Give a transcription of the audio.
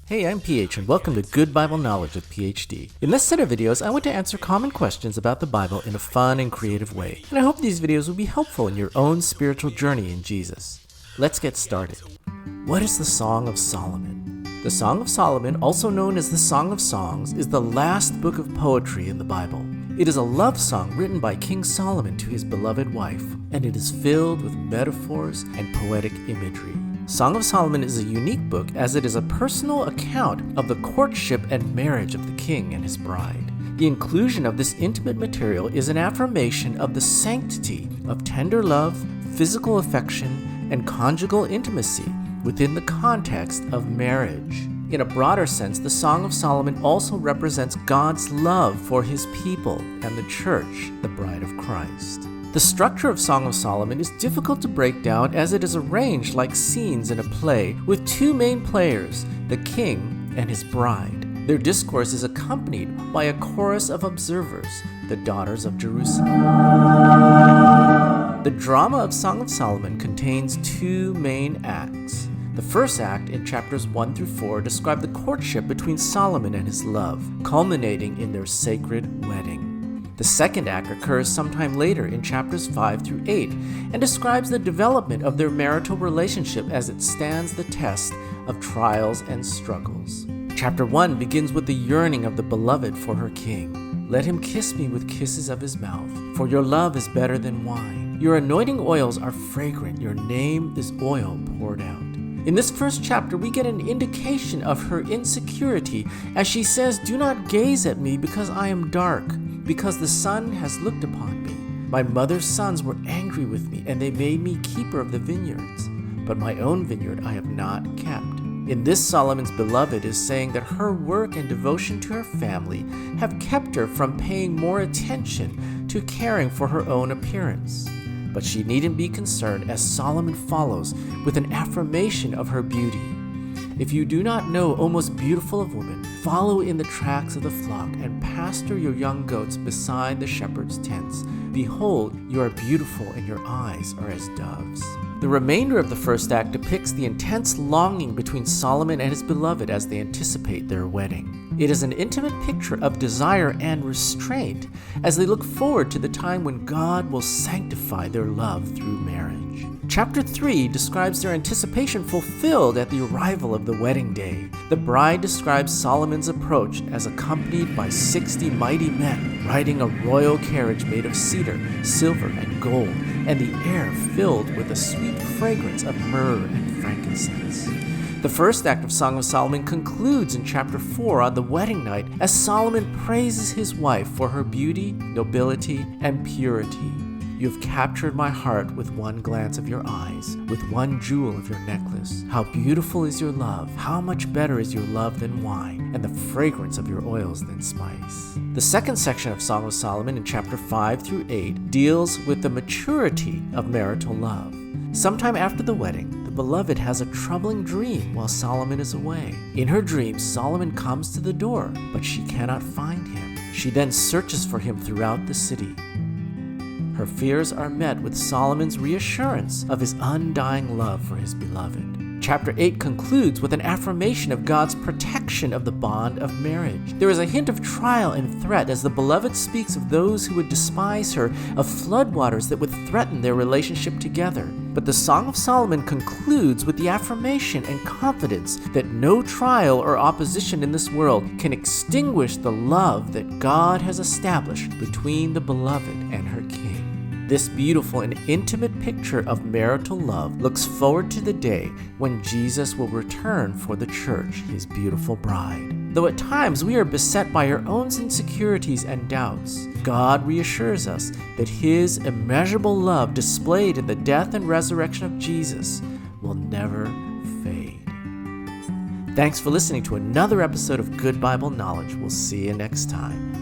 Hey, I'm PH and welcome to Good Bible Knowledge with PhD. In this set of videos, I want to answer common questions about the Bible in a fun and creative way, and I hope these videos will be helpful in your own spiritual journey in Jesus. Let's get started. What is the Song of Solomon? The Song of Solomon, also known as the Song of Songs, is the last book of poetry in the Bible. It is a love song written by King Solomon to his beloved wife, and it is filled with metaphors and poetic imagery. Song of Solomon is a unique book as it is a personal account of the courtship and marriage of the king and his bride. The inclusion of this intimate material is an affirmation of the sanctity of tender love, physical affection, and conjugal intimacy within the context of marriage. In a broader sense, the Song of Solomon also represents God's love for his people and the church, the bride of Christ. The structure of Song of Solomon is difficult to break down as it is arranged like scenes in a play with two main players, the king and his bride. Their discourse is accompanied by a chorus of observers, the daughters of Jerusalem. The drama of Song of Solomon contains two main acts. The first act, in chapters 1 through 4, describes the courtship between Solomon and his love, culminating in their sacred wedding. The second act occurs sometime later in chapters 5 through 8 and describes the development of their marital relationship as it stands the test of trials and struggles. Chapter 1 begins with the yearning of the beloved for her king. Let him kiss me with kisses of his mouth, for your love is better than wine. Your anointing oils are fragrant, your name is oil poured out. In this first chapter, we get an indication of her insecurity as she says, "Do not gaze at me because I am dark, because the sun has looked upon me. My mother's sons were angry with me, and they made me keeper of the vineyards. But my own vineyard I have not kept." In this, Solomon's beloved is saying that her work and devotion to her family have kept her from paying more attention to caring for her own appearance. But she needn't be concerned as Solomon follows with an affirmation of her beauty. "If you do not know, O most beautiful of women, follow in the tracks of the flock and pasture your young goats beside the shepherd's tents. Behold, you are beautiful and your eyes are as doves." The remainder of the first act depicts the intense longing between Solomon and his beloved as they anticipate their wedding. It is an intimate picture of desire and restraint as they look forward to the time when God will sanctify their love through marriage. Chapter 3 describes their anticipation fulfilled at the arrival of the wedding day. The bride describes Solomon's approach as accompanied by 60 mighty men riding a royal carriage made of cedar, silver, and gold, and the air filled with a sweet fragrance of myrrh and frankincense. The first act of Song of Solomon concludes in chapter 4 on the wedding night as Solomon praises his wife for her beauty, nobility, and purity. "You have captured my heart with one glance of your eyes, with one jewel of your necklace. How beautiful is your love! How much better is your love than wine, and the fragrance of your oils than spice." The second section of Song of Solomon in chapter 5 through 8 deals with the maturity of marital love. Sometime after the wedding, the beloved has a troubling dream while Solomon is away. In her dream, Solomon comes to the door, but she cannot find him. She then searches for him throughout the city. Her fears are met with Solomon's reassurance of his undying love for his beloved. Chapter 8 concludes with an affirmation of God's protection of the bond of marriage. There is a hint of trial and threat as the beloved speaks of those who would despise her, of floodwaters that would threaten their relationship together. But the Song of Solomon concludes with the affirmation and confidence that no trial or opposition in this world can extinguish the love that God has established between the beloved and her king. This beautiful and intimate picture of marital love looks forward to the day when Jesus will return for the church, his beautiful bride. Though at times we are beset by our own insecurities and doubts, God reassures us that his immeasurable love displayed in the death and resurrection of Jesus will never fade. Thanks for listening to another episode of Good Bible Knowledge. We'll see you next time.